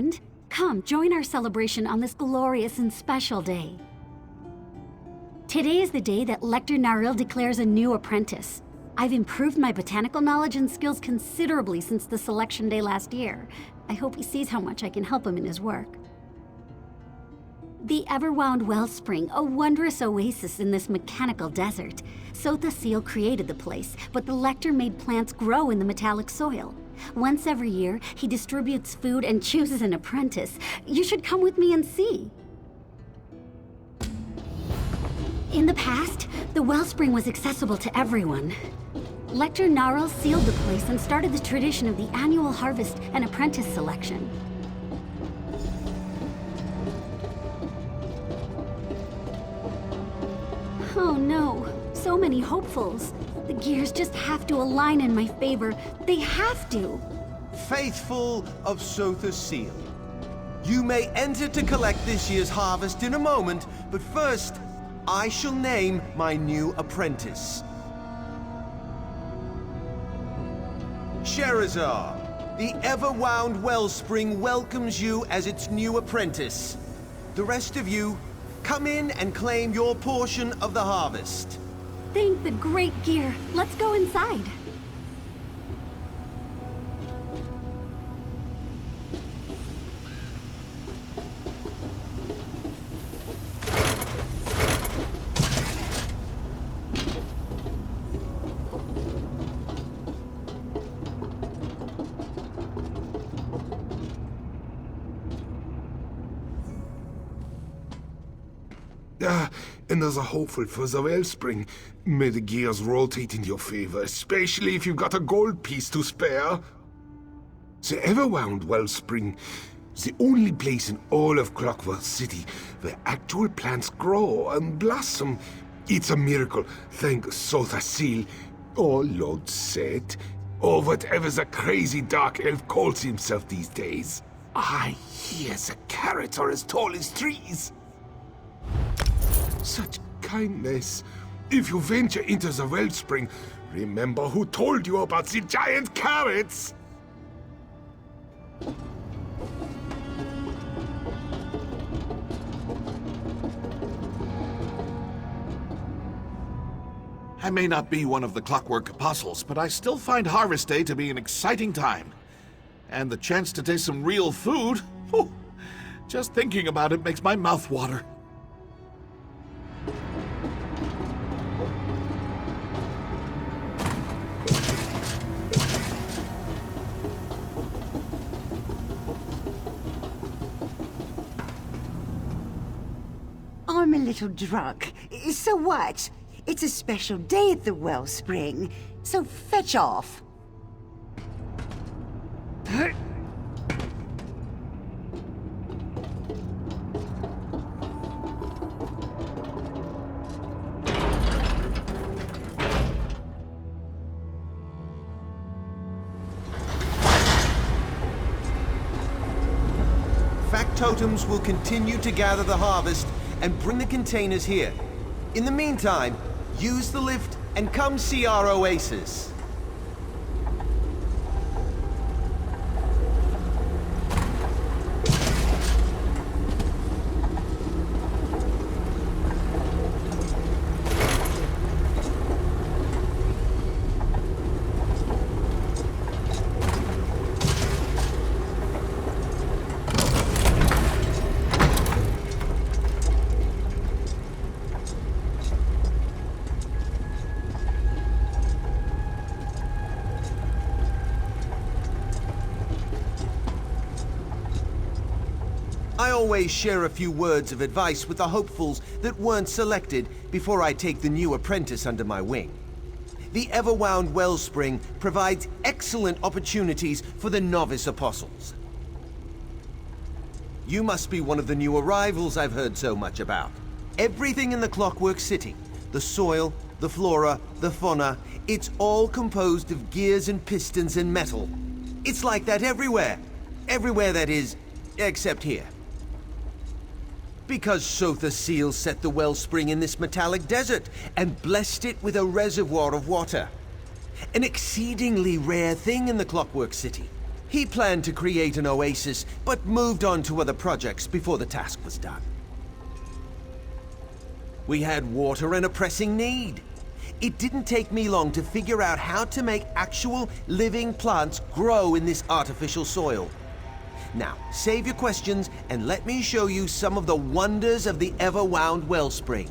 friend. Come, join our celebration on this glorious and special day. Today is the day that Lector Naril declares a new apprentice. I've improved my botanical knowledge and skills considerably since the selection day last year. I hope he sees how much I can help him in his work. The Everwound Wellspring, a wondrous oasis in this mechanical desert. Sotha Seal created the place, but the Lector made plants grow in the metallic soil. Once every year, he distributes food and chooses an apprentice. You should come with me and see. In the past, the wellspring was accessible to everyone. Lector Naril sealed the place and started the tradition of the annual harvest and apprentice selection. Oh no, so many hopefuls. The gears just have to align in my favor. They have to. Faithful of Sotha Seal, you may enter to collect this year's harvest in a moment, but first, I shall name my new apprentice. Sherizar, the Everwound Wellspring welcomes you as its new apprentice. The rest of you, come in and claim your portion of the harvest. Thank the great gear. Let's go inside. And there's a hopeful for the wellspring. May the gears rotate in your favor, especially if you've got a gold piece to spare. The Everwound Wellspring, the only place in all of Clockwork City where actual plants grow and blossom. It's a miracle, thank Sotha Seal, or Lord Set, or whatever the crazy dark elf calls himself these days. I hear the carrots are as tall as trees. Such kindness. If you venture into the wellspring, remember who told you about the giant carrots! I may not be one of the Clockwork Apostles, but I still find Harvest Day to be an exciting time. And the chance to taste some real food, whew, just thinking about it makes my mouth water. I'm a little drunk. So what? It's a special day at the wellspring, so fetch off. Factotums will continue to gather the harvest and bring the containers here. In the meantime, use the lift and come see our oasis. I always share a few words of advice with the hopefuls that weren't selected before I take the new apprentice under my wing. The Everwound Wellspring provides excellent opportunities for the novice apostles. You must be one of the new arrivals I've heard so much about. Everything in the Clockwork City, the soil, the flora, the fauna, it's all composed of gears and pistons and metal. It's like that everywhere. Everywhere, that is, except here. Because Sotha Seal set the wellspring in this metallic desert and blessed it with a reservoir of water. An exceedingly rare thing in the Clockwork City. He planned to create an oasis, but moved on to other projects before the task was done. We had water and a pressing need. It didn't take me long to figure out how to make actual living plants grow in this artificial soil. Now, save your questions and let me show you some of the wonders of the ever-wound wellspring.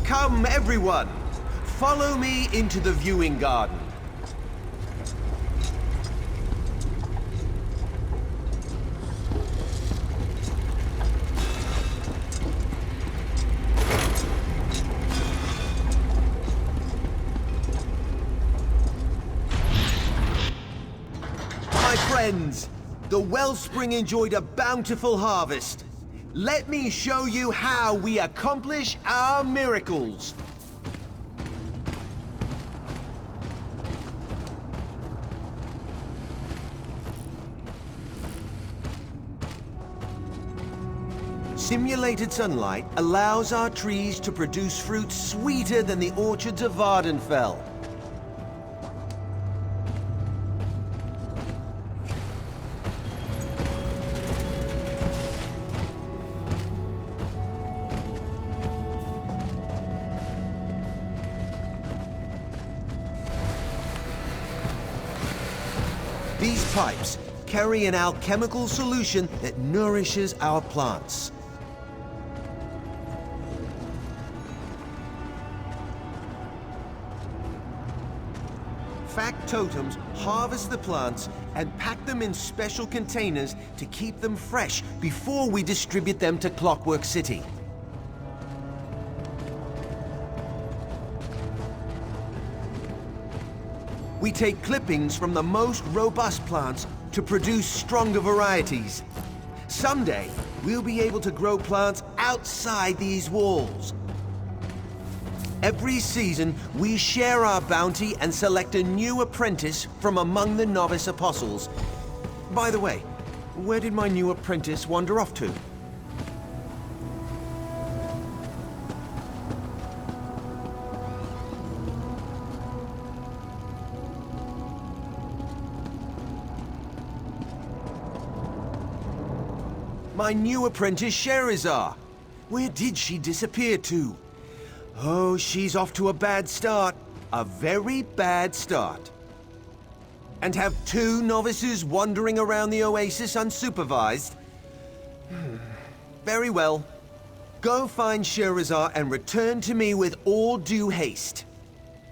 Come, everyone! Follow me into the viewing garden. My friends, the wellspring enjoyed a bountiful harvest. Let me show you how we accomplish our miracles. Simulated sunlight allows our trees to produce fruit sweeter than the orchards of Vardenfell. These pipes carry an alchemical solution that nourishes our plants. Factotums harvest the plants and pack them in special containers to keep them fresh before we distribute them to Clockwork City. We take clippings from the most robust plants to produce stronger varieties. Someday, we'll be able to grow plants outside these walls. Every season, we share our bounty and select a new apprentice from among the novice apostles. By the way, where did my new apprentice wander off to? My new apprentice, Sherizar. Where did she disappear to? Oh, she's off to a bad start. A very bad start. And have 2 novices wandering around the oasis unsupervised? Very well. Go find Sherizar and return to me with all due haste.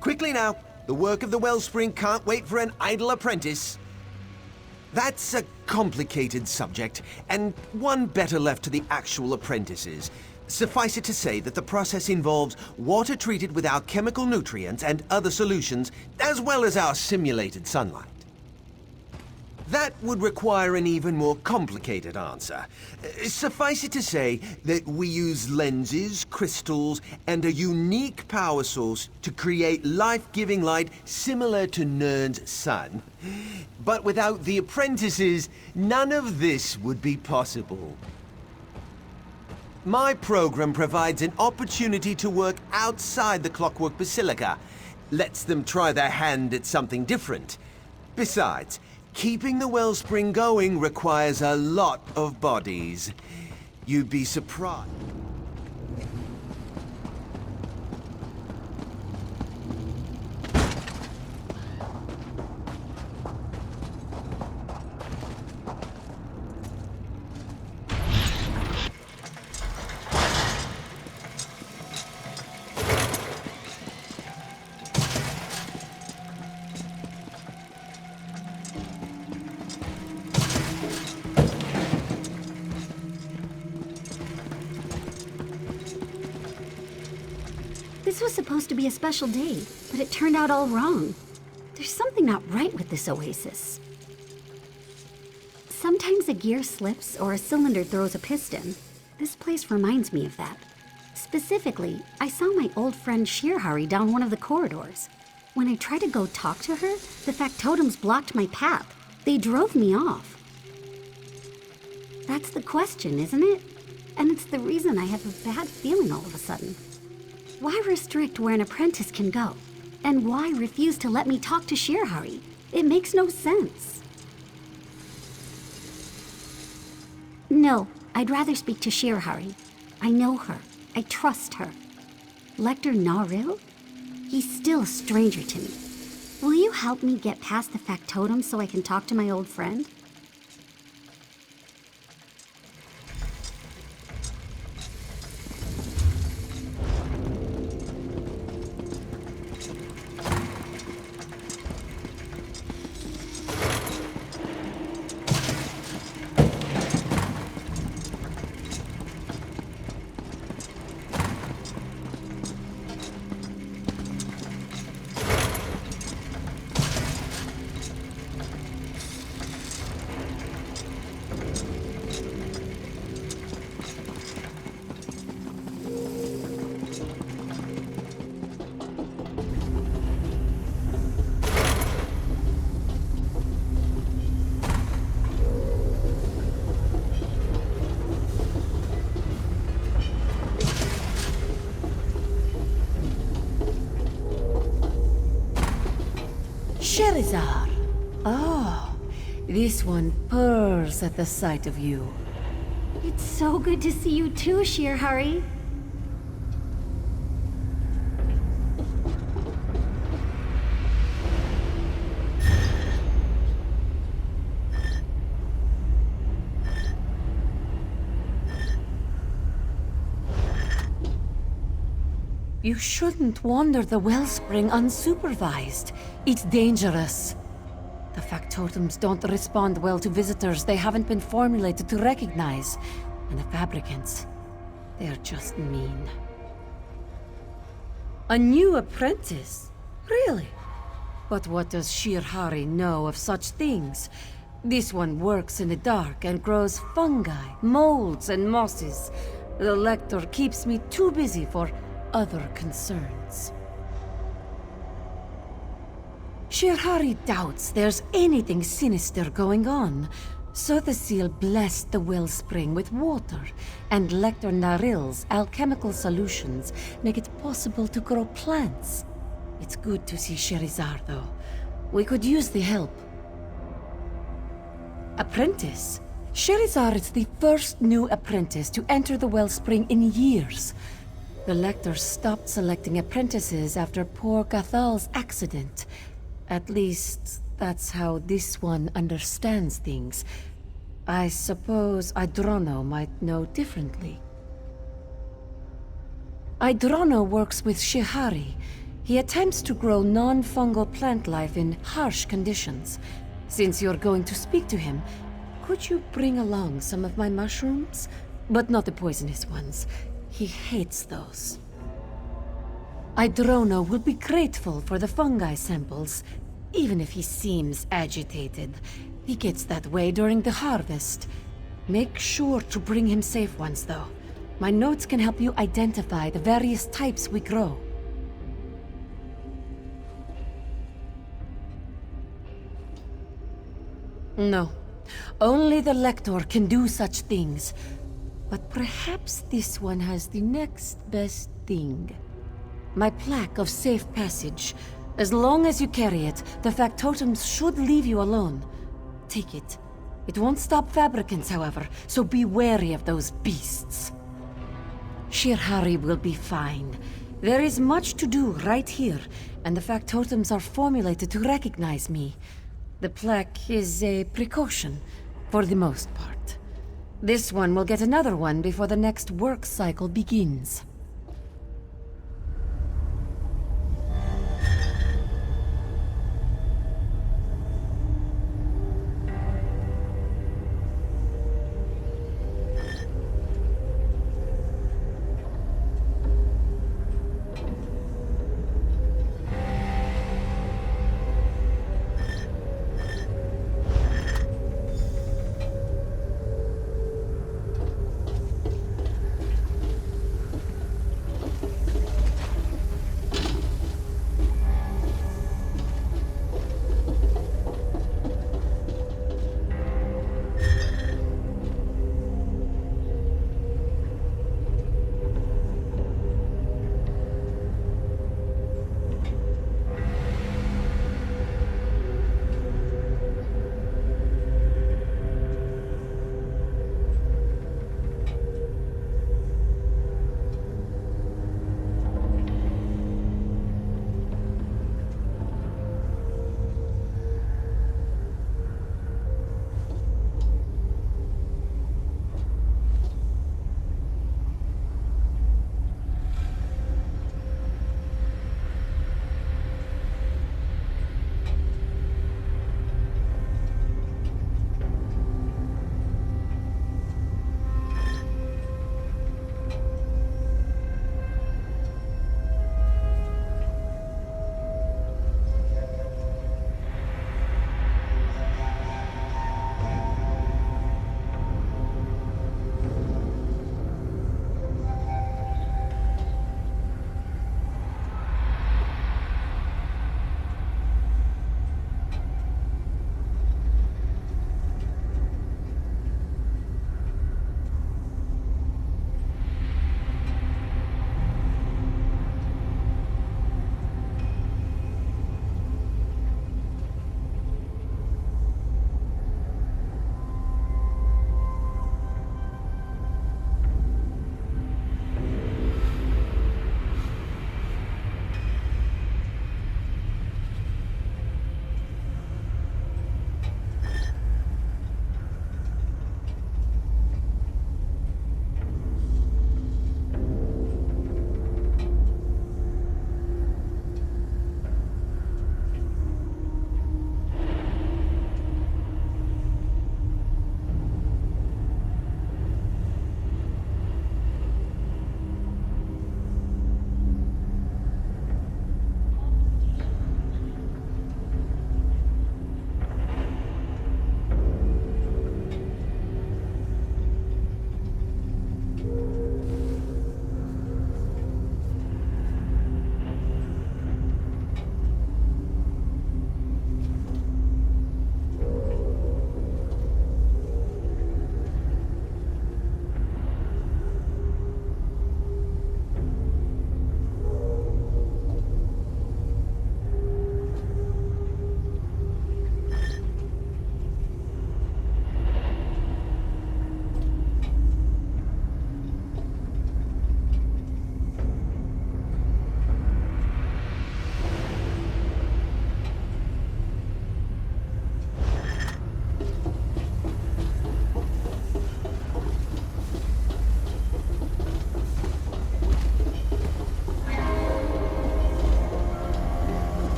Quickly now, the work of the wellspring can't wait for an idle apprentice. That's a complicated subject, and one better left to the actual apprentices. Suffice it to say that the process involves water treated with alchemical nutrients and other solutions, as well as our simulated sunlight. That would require an even more complicated answer. Suffice it to say that we use lenses, crystals, and a unique power source to create life-giving light similar to Nern's sun. But without the apprentices, none of this would be possible. My program provides an opportunity to work outside the Clockwork Basilica, lets them try their hand at something different. Besides, keeping the wellspring going requires a lot of bodies. You'd be surprised. This was supposed to be a special day, but it turned out all wrong. There's something not right with this oasis. Sometimes a gear slips or a cylinder throws a piston. This place reminds me of that. Specifically, I saw my old friend Sherizar down one of the corridors. When I tried to go talk to her, the factotums blocked my path. They drove me off. That's the question, isn't it? And it's the reason I have a bad feeling all of a sudden. Why restrict where an apprentice can go? And why refuse to let me talk to Sherizar? It makes no sense. No, I'd rather speak to Sherizar. I know her. I trust her. Lector Naril? He's still a stranger to me. Will you help me get past the factotum so I can talk to my old friend? Sherizar. Oh, this one purrs at the sight of you. It's so good to see you too, Sherizar. You shouldn't wander the wellspring unsupervised. It's dangerous. The factotums don't respond well to visitors they haven't been formulated to recognize. And the fabricants, they're just mean. A new apprentice? Really? But what does Sherizar know of such things? This one works in the dark and grows fungi, molds, and mosses. The Lector keeps me too busy for other concerns. Sherizar doubts there's anything sinister going on, so the seal blessed the wellspring with water, and Lector Naril's alchemical solutions make it possible to grow plants. It's good to see Sherizar, though. We could use the help. Apprentice? Sherizar is the first new apprentice to enter the wellspring in years. The Lector stopped selecting apprentices after poor Gathal's accident. At least, that's how this one understands things. I suppose Idrono might know differently. Idrono works with Sherizar. He attempts to grow non-fungal plant life in harsh conditions. Since you're going to speak to him, could you bring along some of my mushrooms? But not the poisonous ones. He hates those. Idrono will be grateful for the fungi samples, even if he seems agitated. He gets that way during the harvest. Make sure to bring him safe ones, though. My notes can help you identify the various types we grow. No. Only the Lector can do such things. But perhaps this one has the next best thing. My plaque of safe passage. As long as you carry it, the factotums should leave you alone. Take it. It won't stop fabricants, however, so be wary of those beasts. Sherizar will be fine. There is much to do right here, and the factotums are formulated to recognize me. The plaque is a precaution, for the most part. This one will get another one before the next work cycle begins.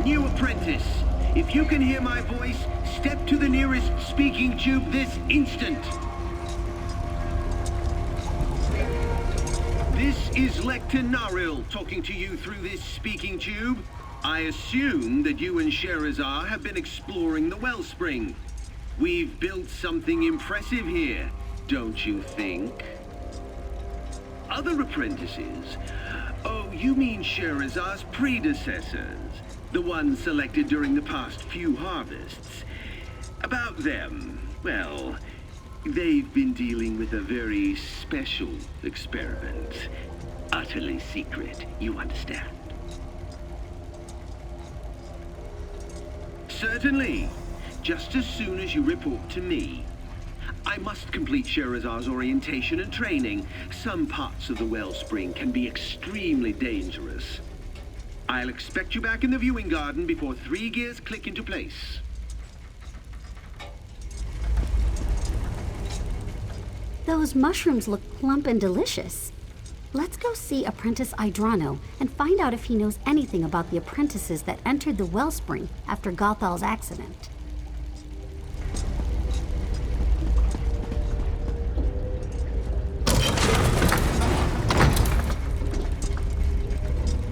New apprentice, if you can hear my voice, step to the nearest speaking tube this instant. This is Lector Naril talking to you through this speaking tube. I assume that you and Sherizar have been exploring the wellspring. We've built something impressive here, don't you think? Other apprentices? Oh, you mean Sherizar's predecessors, the ones selected during the past few harvests. About them, well, they've been dealing with a very special experiment. Utterly secret, you understand? Certainly. Just as soon as you report to me. I must complete Sherizar's orientation and training. Some parts of the wellspring can be extremely dangerous. I'll expect you back in the viewing garden before 3 gears click into place. Those mushrooms look plump and delicious. Let's go see Apprentice Idrano and find out if he knows anything about the apprentices that entered the wellspring after Gothal's accident.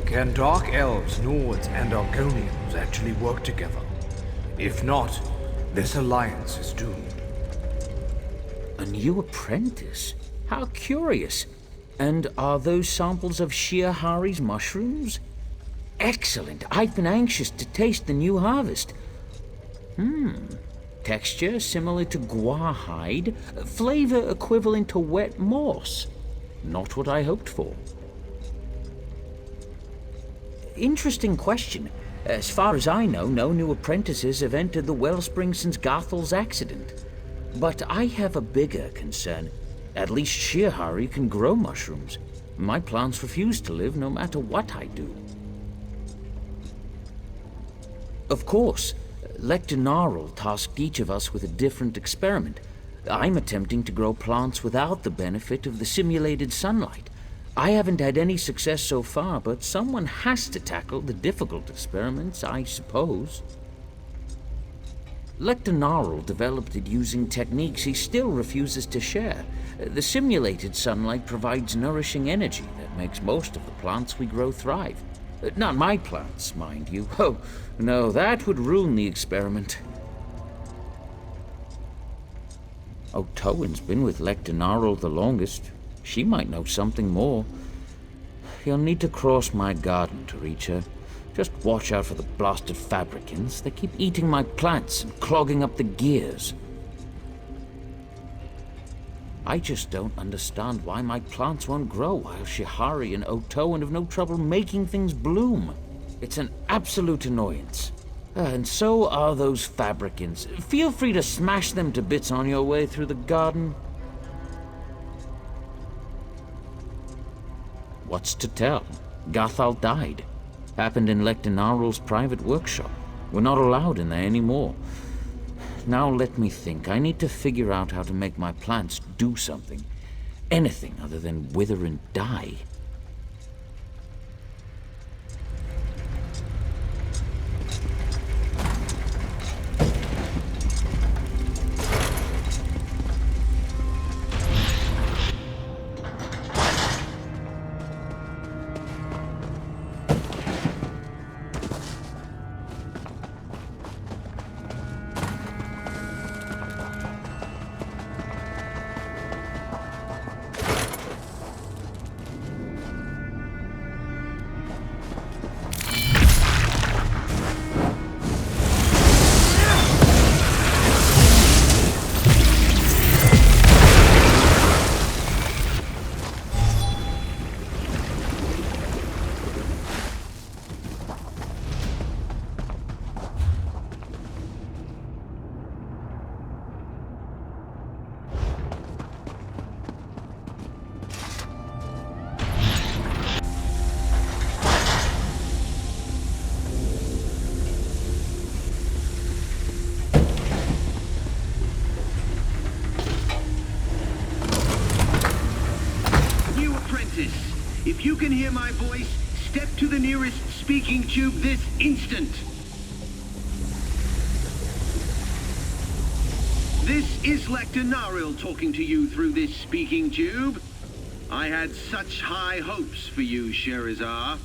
Can Dark Elves, Nords, and Argonians actually work together? If not, this alliance is doomed. A new apprentice? How curious. And are those samples of Sherizar's mushrooms? Excellent. I've been anxious to taste the new harvest. Texture similar to guar hide. Flavor equivalent to wet moss. Not what I hoped for. Interesting question. As far as I know, no new apprentices have entered the wellspring since Gothal's accident. But I have a bigger concern. At least Sherizar can grow mushrooms. My plants refuse to live no matter what I do. Of course, Lector Naril tasked each of us with a different experiment. I'm attempting to grow plants without the benefit of the simulated sunlight. I haven't had any success so far, but someone has to tackle the difficult experiments, I suppose. Lector Naril developed it using techniques he still refuses to share. The simulated sunlight provides nourishing energy that makes most of the plants we grow thrive. Not my plants, mind you. Oh, no, that would ruin the experiment. Otowen's been with Lector Naril the longest. She might know something more. You'll need to cross my garden to reach her. Just watch out for the blasted fabricants. They keep eating my plants and clogging up the gears. I just don't understand why my plants won't grow while Sherizar and Otowen have no trouble making things bloom. It's an absolute annoyance. And so are those fabricants. Feel free to smash them to bits on your way through the garden. What's to tell? Gothal died. Happened in Lector Naril's private workshop. We're not allowed in there anymore. Now let me think. I need to figure out how to make my plants do something. Anything other than wither and die. If you can hear my voice, step to the nearest speaking tube this instant. This is Lector Naril talking to you through this speaking tube. I had such high hopes for you, Sherizar.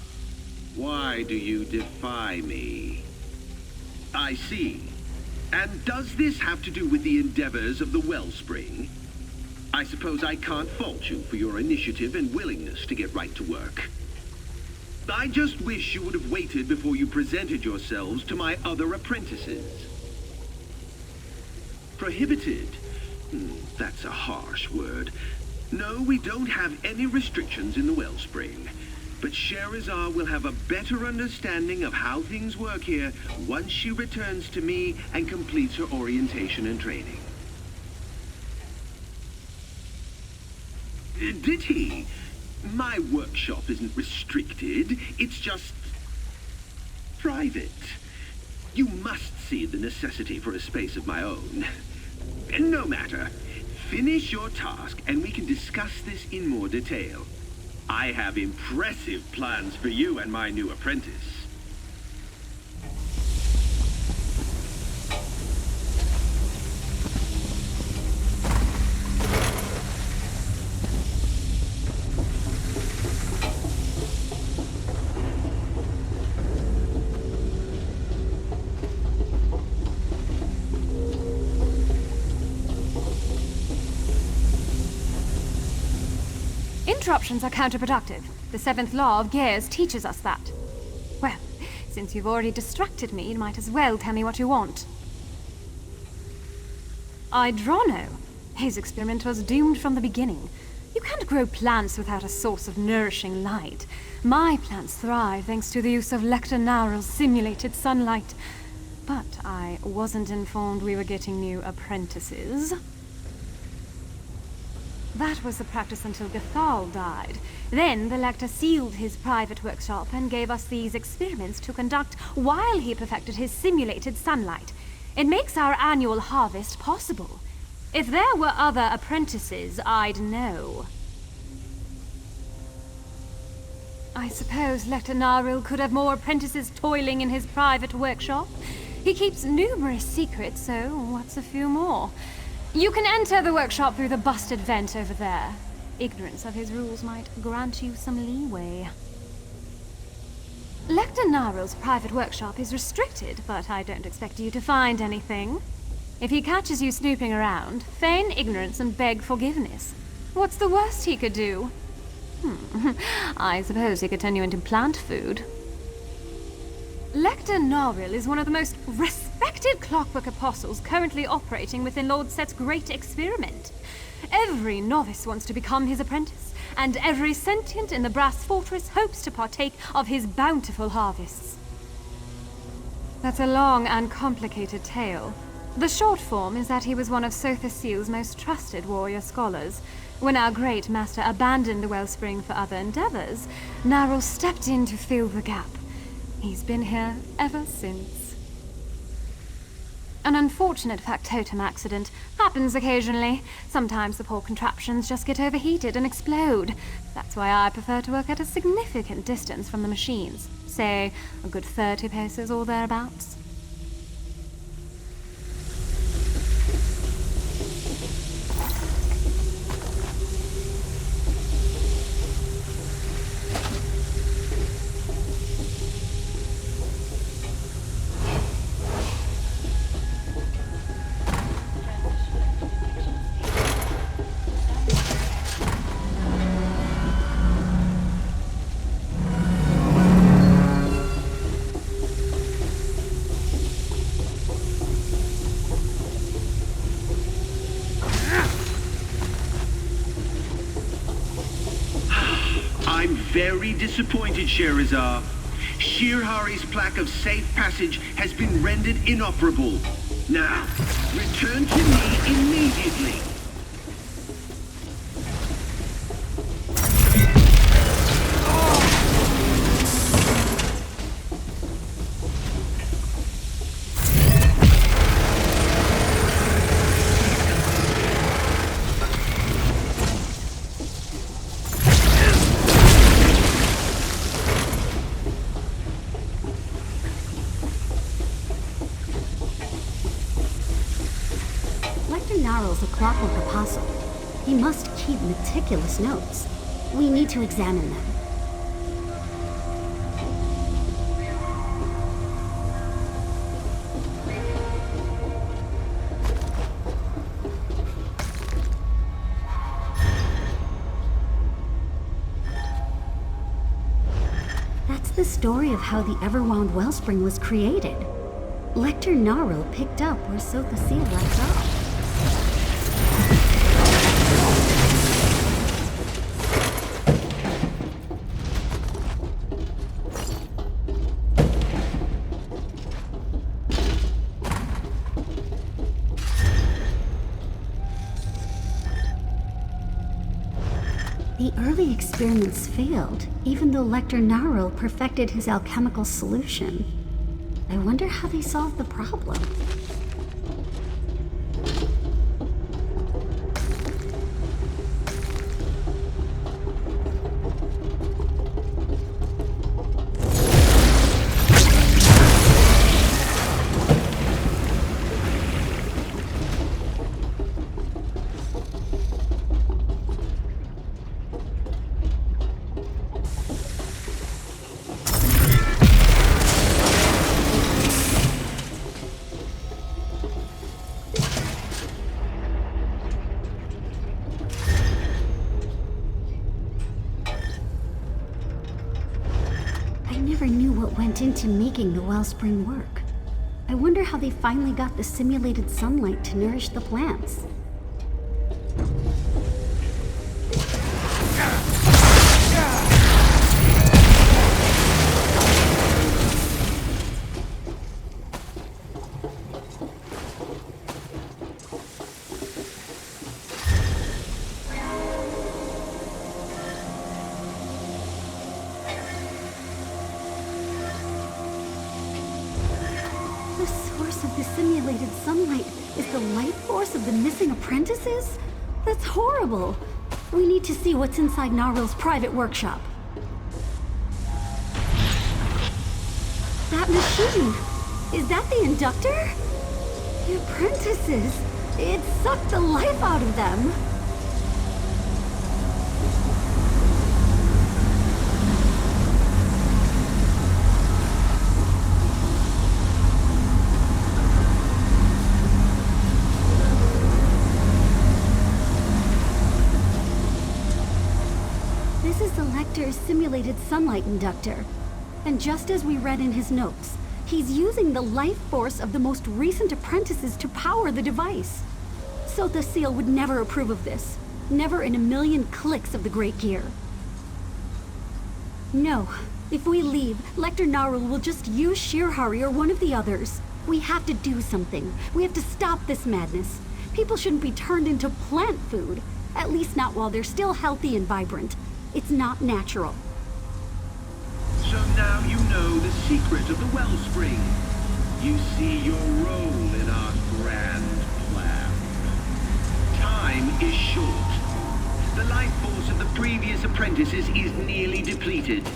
Why do you defy me? I see. And does this have to do with the endeavors of the Wellspring? I suppose I can't fault you for your initiative and willingness to get right to work. I just wish you would have waited before you presented yourselves to my other apprentices. Prohibited? That's a harsh word. No, we don't have any restrictions in the Wellspring. But Sherizar will have a better understanding of how things work here once she returns to me and completes her orientation and training. Did he? My workshop isn't restricted, it's just private. You must see the necessity for a space of my own. No matter. Finish your task and we can discuss this in more detail. I have impressive plans for you and my new apprentice. Interruptions are counterproductive. The 7th law of gears teaches us that. Well, since you've already distracted me, you might as well tell me what you want. Idrono. His experiment was doomed from the beginning. You can't grow plants without a source of nourishing light. My plants thrive thanks to the use of Lector Naril's simulated sunlight. But I wasn't informed we were getting new apprentices. That was the practice until Gathal died. Then the Lector sealed his private workshop and gave us these experiments to conduct while he perfected his simulated sunlight. It makes our annual harvest possible. If there were other apprentices, I'd know. I suppose Lector Naril could have more apprentices toiling in his private workshop. He keeps numerous secrets, so what's a few more? You can enter the workshop through the busted vent over there. Ignorance of his rules might grant you some leeway. Lector Naril's private workshop is restricted, but I don't expect you to find anything. If he catches you snooping around, feign ignorance and beg forgiveness. What's the worst he could do? I suppose he could turn you into plant food. Lector Naril is one of the most respected clockwork apostles currently operating within Lord Set's great experiment. Every novice wants to become his apprentice, and every sentient in the Brass Fortress hopes to partake of his bountiful harvests. That's a long and complicated tale. The short form is that he was one of Sotha Seal's most trusted warrior scholars. When our great master abandoned the Wellspring for other endeavors, Naril stepped in to fill the gap. He's been here ever since. An unfortunate factotum accident happens occasionally. Sometimes the poor contraptions just get overheated and explode. That's why I prefer to work at a significant distance from the machines. Say, a good 30 paces or thereabouts. I'm very disappointed, Sherizar. Shirhari's plaque of safe passage has been rendered inoperable. Now, return to me immediately. Naril's a clockwork apostle. He must keep meticulous notes. We need to examine them. That's the story of how the Everwound Wellspring was created. Lector Naril picked up where Sotha Seal left off. The early experiments failed, even though Lector Naril perfected his alchemical solution. I wonder how they solved the problem. Into making the wellspring work. I wonder how they finally got the simulated sunlight to nourish the plants. Apprentices? That's horrible. We need to see what's inside Naril's private workshop. That machine! Is that the inductor? The apprentices! It sucked the life out of them! Simulated sunlight inductor. And just as we read in his notes, he's using the life force of the most recent apprentices to power the device. Sotha Seal would never approve of this. Never in a million clicks of the Great Gear. No. If we leave, Lector Naril will just use Shirhari or one of the others. We have to do something. We have to stop this madness. People shouldn't be turned into plant food. At least not while they're still healthy and vibrant. It's not natural. So now you know the secret of the wellspring. You see your role in our grand plan. Time is short. The life force of the previous apprentices is nearly depleted.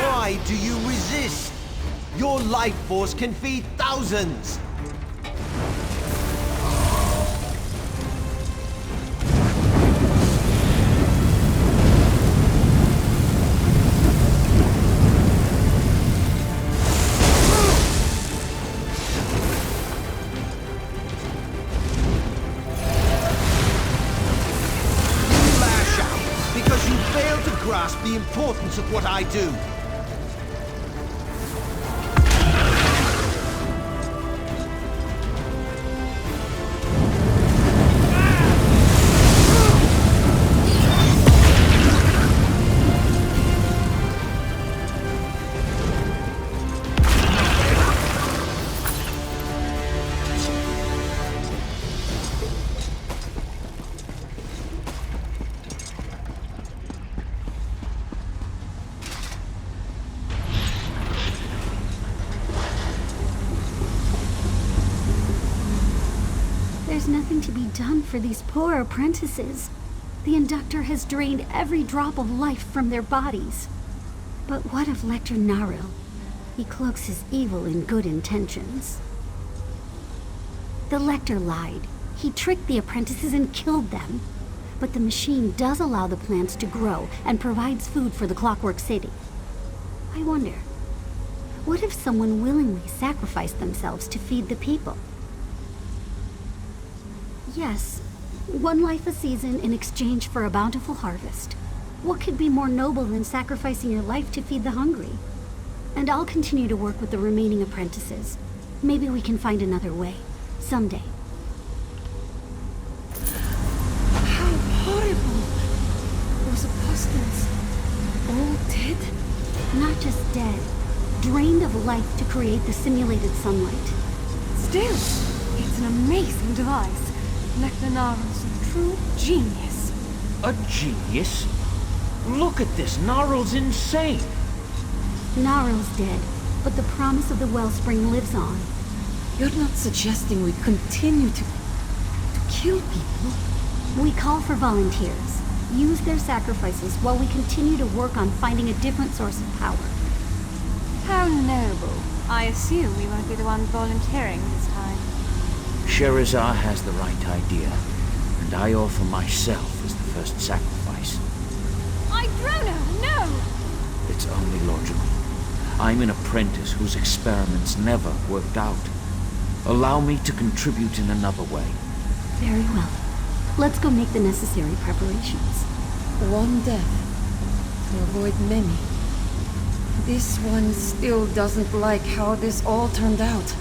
Why do you resist? Your life force can feed thousands! You lash out because you fail to grasp the importance of what I do. There's nothing to be done for these poor apprentices. The Inductor has drained every drop of life from their bodies. But what of Lector Naril? He cloaks his evil in good intentions. The Lector lied. He tricked the apprentices and killed them. But the machine does allow the plants to grow and provides food for the Clockwork City. I wonder, what if someone willingly sacrificed themselves to feed the people? Yes, one life a season in exchange for a bountiful harvest. What could be more noble than sacrificing your life to feed the hungry? And I'll continue to work with the remaining apprentices. Maybe we can find another way, someday. How horrible! Those apostles, all dead? Not just dead, drained of life to create the simulated sunlight. Still, it's an amazing device. Lector Naril's a true genius. A genius? Look at this. Naril's insane. Naril's dead, but the promise of the wellspring lives on. You're not suggesting we continue to kill people? We call for volunteers. Use their sacrifices while we continue to work on finding a different source of power. How noble. I assume we won't be the ones volunteering this time. Sherizar has the right idea, and I offer myself as the first sacrifice. Idrona, no! It's only logical. I'm an apprentice whose experiments never worked out. Allow me to contribute in another way. Very well. Let's go make the necessary preparations. One death to avoid many. This one still doesn't like how this all turned out.